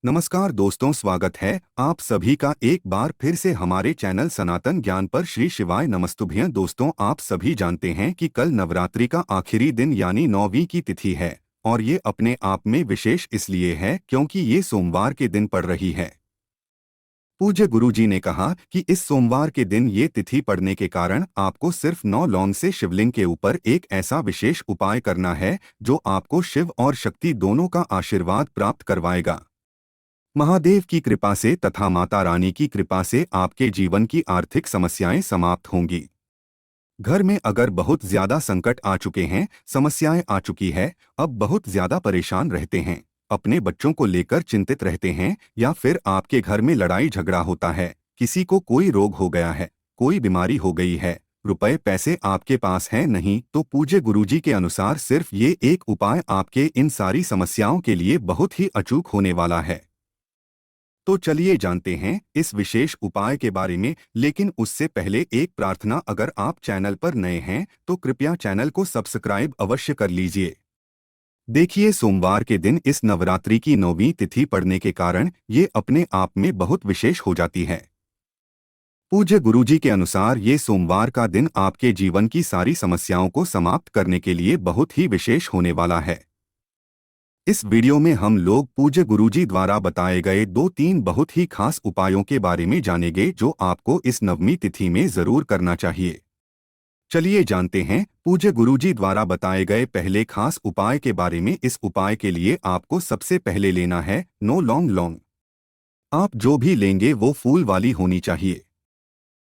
नमस्कार दोस्तों, स्वागत है आप सभी का एक बार फिर से हमारे चैनल सनातन ज्ञान पर। श्री शिवाय नमस्तुभ्यं। दोस्तों, आप सभी जानते हैं कि कल नवरात्रि का आखिरी दिन यानी 9वीं की तिथि है और ये अपने आप में विशेष इसलिए है क्योंकि ये सोमवार के दिन पड़ रही है। पूज्य गुरुजी ने कहा कि इस सोमवार के दिन ये तिथि पड़ने के कारण आपको सिर्फ 9 लौंग से शिवलिंग के ऊपर एक ऐसा विशेष उपाय करना है जो आपको शिव और शक्ति दोनों का आशीर्वाद प्राप्त करवाएगा। महादेव की कृपा से तथा माता रानी की कृपा से आपके जीवन की आर्थिक समस्याएं समाप्त होंगी। घर में अगर बहुत ज्यादा संकट आ चुके हैं, समस्याएं आ चुकी है, अब बहुत ज्यादा परेशान रहते हैं, अपने बच्चों को लेकर चिंतित रहते हैं, या फिर आपके घर में लड़ाई झगड़ा होता है, किसी को कोई रोग हो गया है, कोई बीमारी हो गई है, रुपए पैसे आपके पास हैं नहीं, तो पूज्य गुरुजी के अनुसार सिर्फ ये एक उपाय आपके इन सारी समस्याओं के लिए बहुत ही अचूक होने वाला है। तो चलिए जानते हैं इस विशेष उपाय के बारे में, लेकिन उससे पहले एक प्रार्थना। अगर आप चैनल पर नए हैं तो कृपया चैनल को सब्सक्राइब अवश्य कर लीजिए। देखिए, सोमवार के दिन इस नवरात्रि की 9वीं तिथि पड़ने के कारण ये अपने आप में बहुत विशेष हो जाती है। पूज्य गुरुजी के अनुसार ये सोमवार का दिन आपके जीवन की सारी समस्याओं को समाप्त करने के लिए बहुत ही विशेष होने वाला है। इस वीडियो में हम लोग पूज्य गुरुजी द्वारा बताए गए 2-3 बहुत ही खास उपायों के बारे में जानेंगे जो आपको इस नवमी तिथि में जरूर करना चाहिए। चलिए जानते हैं पूज्य गुरुजी द्वारा बताए गए पहले खास उपाय के बारे में। इस उपाय के लिए आपको सबसे पहले लेना है 9 लौंग। लौंग आप जो भी लेंगे वो फूल वाली होनी चाहिए,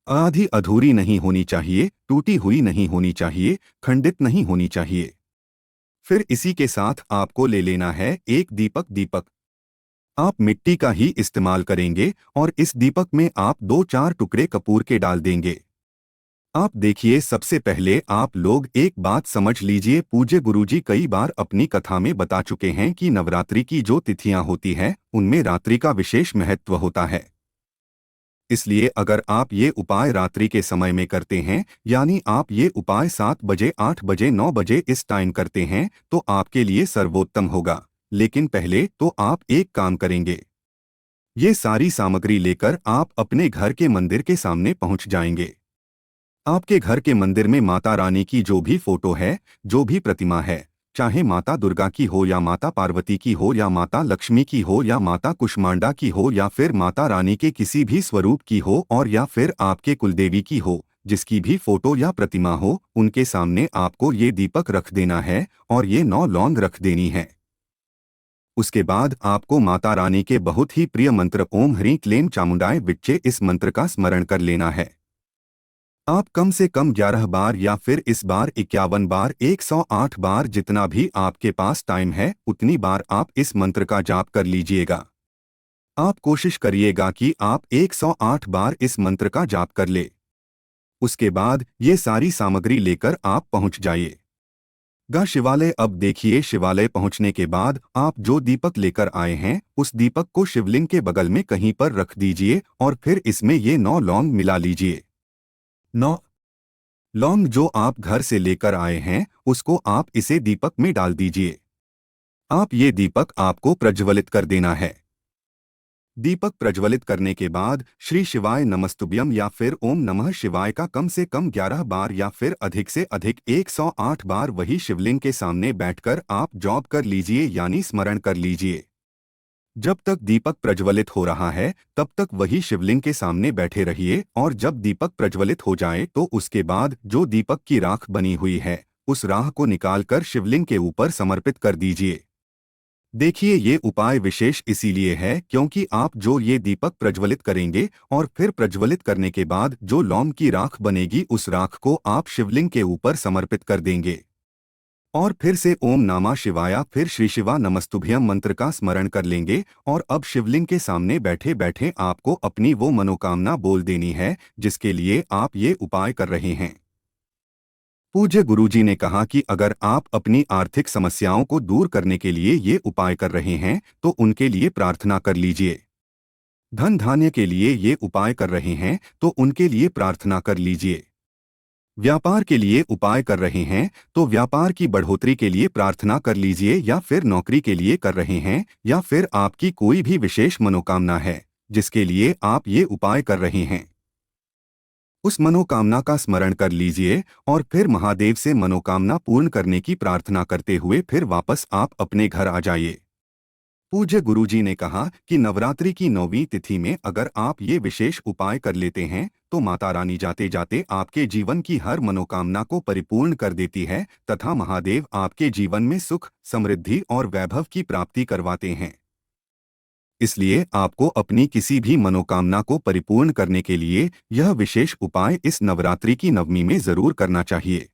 आधी अधूरी नहीं होनी चाहिए, टूटी हुई नहीं होनी चाहिए, खंडित नहीं होनी चाहिए। फिर इसी के साथ आपको ले लेना है एक दीपक। दीपक आप मिट्टी का ही इस्तेमाल करेंगे और इस दीपक में आप 2-4 टुकड़े कपूर के डाल देंगे। आप देखिए, सबसे पहले आप लोग एक बात समझ लीजिए, पूज्य गुरुजी कई बार अपनी कथा में बता चुके हैं कि नवरात्रि की जो तिथियां होती हैं उनमें रात्रि का विशेष महत्व होता है। इसलिए अगर आप ये उपाय रात्रि के समय में करते हैं, यानी आप ये उपाय 7 बजे, 8 बजे, 9 बजे इस टाइम करते हैं, तो आपके लिए सर्वोत्तम होगा। लेकिन पहले तो आप एक काम करेंगे, ये सारी सामग्री लेकर आप अपने घर के मंदिर के सामने पहुंच जाएंगे। आपके घर के मंदिर में माता रानी की जो भी फोटो है, जो भी प्रतिमा है, चाहे माता दुर्गा की हो या माता पार्वती की हो या माता लक्ष्मी की हो या माता कुष्मांडा की हो या फिर माता रानी के किसी भी स्वरूप की हो और या फिर आपके कुलदेवी की हो, जिसकी भी फोटो या प्रतिमा हो, उनके सामने आपको ये दीपक रख देना है और ये 9 लौंग रख देनी है। उसके बाद आपको माता रानी के बहुत ही प्रिय मंत्र ओम ह्रीं क्लीं चामुंडाय विच्चे इस मंत्र का स्मरण कर लेना है। आप कम से कम 11 बार या फिर इस बार 51 बार, 108 बार, जितना भी आपके पास टाइम है उतनी बार आप इस मंत्र का जाप कर लीजिएगा। आप कोशिश करिएगा कि आप 108 बार इस मंत्र का जाप कर ले। उसके बाद ये सारी सामग्री लेकर आप पहुंच जाइए शिवालय। अब देखिए, शिवालय पहुंचने के बाद आप जो दीपक लेकर आए हैं उस दीपक को शिवलिंग के बगल में कहीं पर रख दीजिए और फिर इसमें ये 9 लौंग मिला लीजिए। 9 लौंग जो आप घर से लेकर आए हैं उसको आप इसे दीपक में डाल दीजिए। आप ये दीपक आपको प्रज्वलित कर देना है। दीपक प्रज्वलित करने के बाद श्री शिवाय नमस्तुभ्यम या फिर ओम नमः शिवाय का कम से कम 11 बार या फिर अधिक से अधिक 108 बार वही शिवलिंग के सामने बैठकर आप जॉब कर लीजिए, यानी स्मरण कर लीजिए। जब तक दीपक प्रज्वलित हो रहा है तब तक वही शिवलिंग के सामने बैठे रहिए और जब दीपक प्रज्वलित हो जाए तो उसके बाद जो दीपक की राख बनी हुई है उस राख को निकालकर शिवलिंग के ऊपर समर्पित कर दीजिए। देखिए, ये उपाय विशेष इसीलिए है क्योंकि आप जो ये दीपक प्रज्वलित करेंगे और फिर प्रज्वलित करने के बाद जो लौंग की राख बनेगी उस राख को आप शिवलिंग के ऊपर समर्पित कर देंगे और फिर से ओम नमः शिवाय फिर श्री शिवा नमस्तुभ्यम मंत्र का स्मरण कर लेंगे और अब शिवलिंग के सामने बैठे बैठे आपको अपनी वो मनोकामना बोल देनी है जिसके लिए आप ये उपाय कर रहे हैं। पूज्य गुरुजी ने कहा कि अगर आप अपनी आर्थिक समस्याओं को दूर करने के लिए ये उपाय कर रहे हैं तो उनके लिए प्रार्थना कर लीजिए। धन धान्य के लिए ये उपाय कर रहे हैं तो उनके लिए प्रार्थना कर लीजिए। व्यापार के लिए उपाय कर रहे हैं तो व्यापार की बढ़ोतरी के लिए प्रार्थना कर लीजिए, या फिर नौकरी के लिए कर रहे हैं, या फिर आपकी कोई भी विशेष मनोकामना है जिसके लिए आप ये उपाय कर रहे हैं, उस मनोकामना का स्मरण कर लीजिए और फिर महादेव से मनोकामना पूर्ण करने की प्रार्थना करते हुए फिर वापस आप अपने घर आ जाइए। पूज्य गुरुजी ने कहा कि नवरात्रि की 9वीं तिथि में अगर आप ये विशेष उपाय कर लेते हैं तो माता रानी जाते जाते आपके जीवन की हर मनोकामना को परिपूर्ण कर देती है तथा महादेव आपके जीवन में सुख, समृद्धि और वैभव की प्राप्ति करवाते हैं। इसलिए आपको अपनी किसी भी मनोकामना को परिपूर्ण करने के लिए यह विशेष उपाय इस नवरात्रि की 9वीं में जरूर करना चाहिए।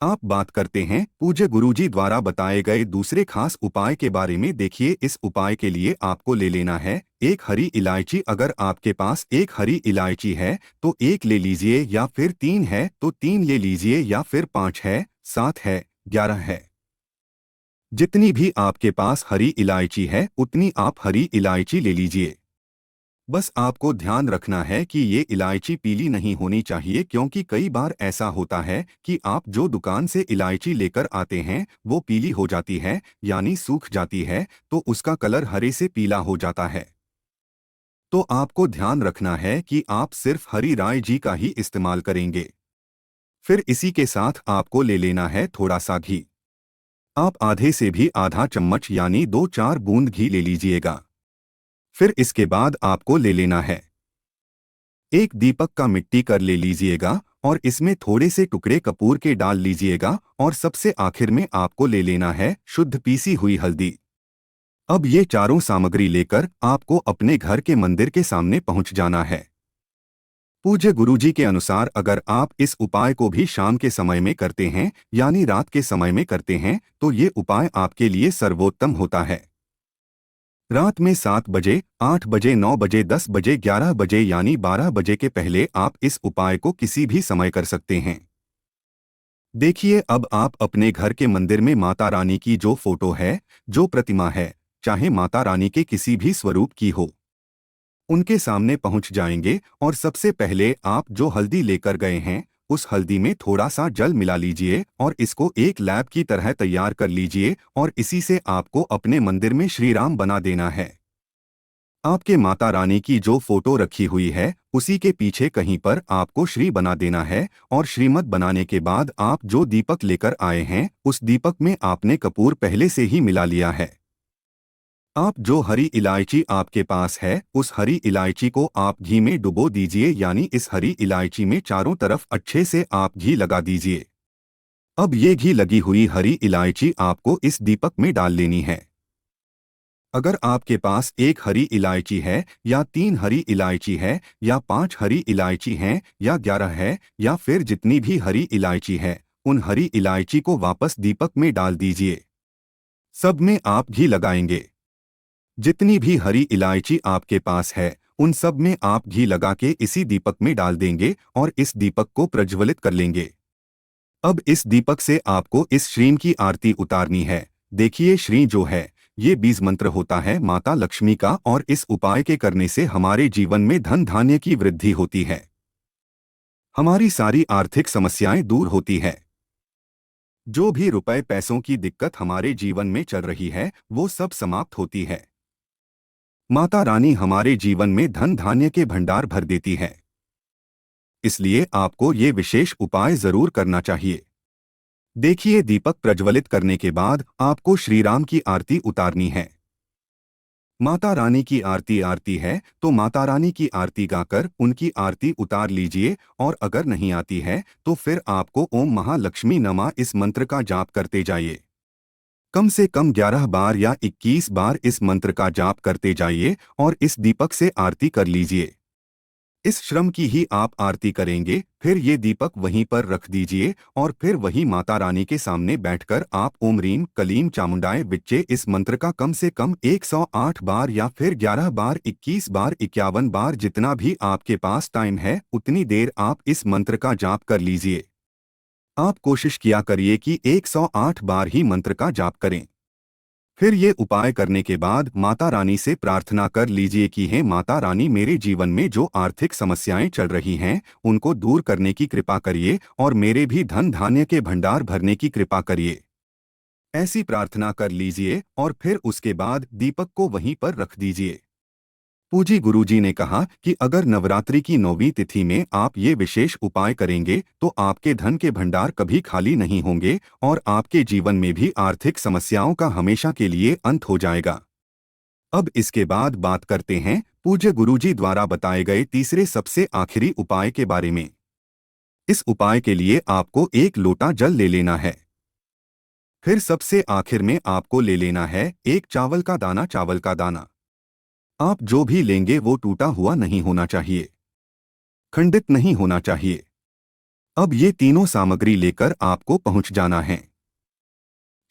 आप बात करते हैं पूज्य गुरुजी द्वारा बताए गए दूसरे खास उपाय के बारे में। देखिए, इस उपाय के लिए आपको ले लेना है एक हरी इलायची। अगर आपके पास एक हरी इलायची है तो एक ले लीजिए, या फिर 3 है तो 3 ले लीजिए, या फिर 5 है, 7 है, 11 है। जितनी भी आपके पास हरी इलायची है उतनी आप हरी इलायची ले लीजिए। बस आपको ध्यान रखना है कि ये इलायची पीली नहीं होनी चाहिए, क्योंकि कई बार ऐसा होता है कि आप जो दुकान से इलायची लेकर आते हैं वो पीली हो जाती है, यानी सूख जाती है, तो उसका कलर हरे से पीला हो जाता है। तो आपको ध्यान रखना है कि आप सिर्फ हरी राई जी का ही इस्तेमाल करेंगे। फिर इसी के साथ आपको ले लेना है थोड़ा सा घी। आप आधे से भी आधा चम्मच यानी 2-4 बूंद घी ले लीजिएगा। फिर इसके बाद आपको ले लेना है एक दीपक का मिट्टी कर ले लीजिएगा और इसमें थोड़े से टुकड़े कपूर के डाल लीजिएगा, और सबसे आखिर में आपको ले लेना है शुद्ध पीसी हुई हल्दी। अब ये चारों सामग्री लेकर आपको अपने घर के मंदिर के सामने पहुंच जाना है। पूज्य गुरुजी के अनुसार अगर आप इस उपाय को भी शाम के समय में करते हैं यानी रात के समय में करते हैं तो ये उपाय आपके लिए सर्वोत्तम होता है। रात में 7 बजे, 8 बजे, 9 बजे, 10 बजे, 11 बजे यानी 12 बजे के पहले आप इस उपाय को किसी भी समय कर सकते हैं। देखिए, अब आप अपने घर के मंदिर में माता रानी की जो फोटो है, जो प्रतिमा है, चाहे माता रानी के किसी भी स्वरूप की हो, उनके सामने पहुंच जाएंगे और सबसे पहले आप जो हल्दी लेकर गए हैं उस हल्दी में थोड़ा सा जल मिला लीजिए और इसको एक लैब की तरह तैयार कर लीजिए, और इसी से आपको अपने मंदिर में श्री राम बना देना है। आपके माता रानी की जो फोटो रखी हुई है उसी के पीछे कहीं पर आपको श्री बना देना है, और श्रीमत बनाने के बाद आप जो दीपक लेकर आए हैं उस दीपक में आपने कपूर पहले से ही मिला लिया है। आप जो हरी इलायची आपके पास है उस हरी इलायची को आप घी में डुबो दीजिए, यानी इस हरी इलायची में चारों तरफ अच्छे से आप घी लगा दीजिए। अब ये घी लगी हुई हरी इलायची आपको इस दीपक में डाल लेनी है। अगर आपके पास एक हरी इलायची है, या 3 हरी इलायची है, या 5 हरी इलायची हैं, या 11 है, या फिर जितनी भी हरी इलायची है, उन हरी इलायची को वापस दीपक में डाल दीजिए। सब में आप घी लगाएंगे। जितनी भी हरी इलायची आपके पास है उन सब में आप घी लगा के इसी दीपक में डाल देंगे और इस दीपक को प्रज्वलित कर लेंगे। अब इस दीपक से आपको इस श्रीम की आरती उतारनी है। देखिए, श्री जो है ये बीज मंत्र होता है माता लक्ष्मी का, और इस उपाय के करने से हमारे जीवन में धन धान्य की वृद्धि होती है, हमारी सारी आर्थिक समस्याएं दूर होती है। जो भी रुपए पैसों की दिक्कत हमारे जीवन में चल रही है वो सब समाप्त होती है। माता रानी हमारे जीवन में धन धान्य के भंडार भर देती है। इसलिए आपको ये विशेष उपाय जरूर करना चाहिए। देखिए, दीपक प्रज्वलित करने के बाद आपको श्री राम की आरती उतारनी है। माता रानी की आरती आरती है तो माता रानी की आरती गाकर उनकी आरती उतार लीजिए, और अगर नहीं आती है तो फिर आपको ओम महालक्ष्मी नमः इस मंत्र का जाप करते जाइए। कम से कम 11 बार या 21 बार इस मंत्र का जाप करते जाइए और इस दीपक से आरती कर लीजिए। इस श्रम की ही आप आरती करेंगे, फिर ये दीपक वहीं पर रख दीजिए और फिर वही माता रानी के सामने बैठकर आप ओम रीम कलीम चामुंडाय विच्चे इस मंत्र का कम से कम 108 बार या फिर 11 बार, 21 बार, 51 बार, जितना भी आपके पास टाइम है उतनी देर आप इस मंत्र का जाप कर लीजिए। आप कोशिश किया करिए कि 108 बार ही मंत्र का जाप करें। फिर ये उपाय करने के बाद माता रानी से प्रार्थना कर लीजिए कि हे माता रानी, मेरे जीवन में जो आर्थिक समस्याएं चल रही हैं उनको दूर करने की कृपा करिए और मेरे भी धन धान्य के भंडार भरने की कृपा करिए। ऐसी प्रार्थना कर लीजिए और फिर उसके बाद दीपक को वहीं पर रख दीजिए। पूजी गुरुजी ने कहा कि अगर नवरात्रि की 9वीं तिथि में आप ये विशेष उपाय करेंगे तो आपके धन के भंडार कभी खाली नहीं होंगे और आपके जीवन में भी आर्थिक समस्याओं का हमेशा के लिए अंत हो जाएगा। अब इसके बाद बात करते हैं पूज्य गुरुजी द्वारा बताए गए तीसरे सबसे आखिरी उपाय के बारे में। इस उपाय के लिए आपको 1 लोटा जल ले लेना है। फिर सबसे आखिर में आपको ले लेना है 1 चावल का दाना। चावल का दाना आप जो भी लेंगे वो टूटा हुआ नहीं होना चाहिए, खंडित नहीं होना चाहिए। अब ये तीनों सामग्री लेकर आपको पहुंच जाना है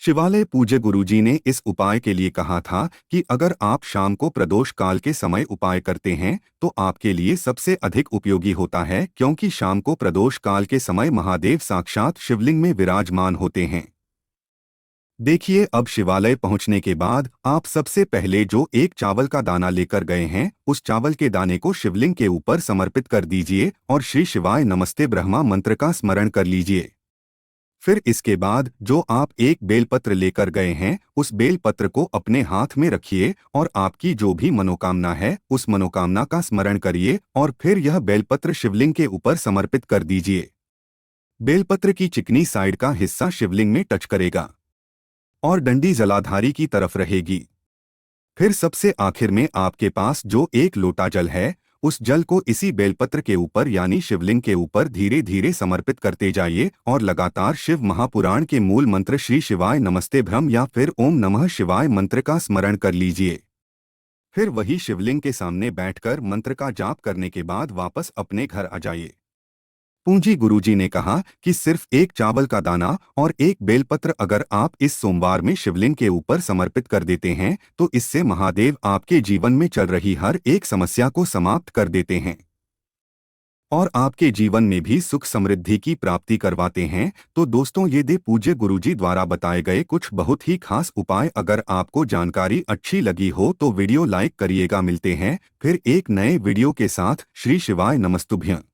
शिवालय। पूज्य गुरुजी ने इस उपाय के लिए कहा था कि अगर आप शाम को प्रदोष काल के समय उपाय करते हैं तो आपके लिए सबसे अधिक उपयोगी होता है, क्योंकि शाम को प्रदोष काल के समय महादेव साक्षात शिवलिंग में विराजमान होते हैं। देखिए, अब शिवालय पहुंचने के बाद आप सबसे पहले जो 1 चावल का दाना लेकर गए हैं उस चावल के दाने को शिवलिंग के ऊपर समर्पित कर दीजिए और श्री शिवाय नमस्ते ब्रह्मा मंत्र का स्मरण कर लीजिए। फिर इसके बाद जो आप 1 बेलपत्र लेकर गए हैं उस बेलपत्र को अपने हाथ में रखिए और आपकी जो भी मनोकामना है उस मनोकामना का स्मरण करिए और फिर यह बेलपत्र शिवलिंग के ऊपर समर्पित कर दीजिए। बेलपत्र की चिकनी साइड का हिस्सा शिवलिंग में टच करेगा और डंडी जलाधारी की तरफ रहेगी। फिर सबसे आखिर में आपके पास जो 1 लोटा जल है उस जल को इसी बेलपत्र के ऊपर यानी शिवलिंग के ऊपर धीरे धीरे समर्पित करते जाइए और लगातार शिव महापुराण के मूल मंत्र श्री शिवाय नमस्ते ब्रह्म या फिर ओम नमः शिवाय मंत्र का स्मरण कर लीजिए। फिर वही शिवलिंग के सामने बैठकर मंत्र का जाप करने के बाद वापस अपने घर आ जाइए। पूंजी गुरुजी ने कहा कि सिर्फ 1 चावल का दाना और 1 बेलपत्र अगर आप इस सोमवार में शिवलिंग के ऊपर समर्पित कर देते हैं तो इससे महादेव आपके जीवन में चल रही हर एक समस्या को समाप्त कर देते हैं और आपके जीवन में भी सुख समृद्धि की प्राप्ति करवाते हैं। तो दोस्तों, ये दे पूज्य गुरुजी द्वारा बताए गए कुछ बहुत ही खास उपाय। अगर आपको जानकारी अच्छी लगी हो तो वीडियो लाइक करिएगा। मिलते हैं फिर एक नए वीडियो के साथ। श्री शिवाय नमस्तुभ्यं।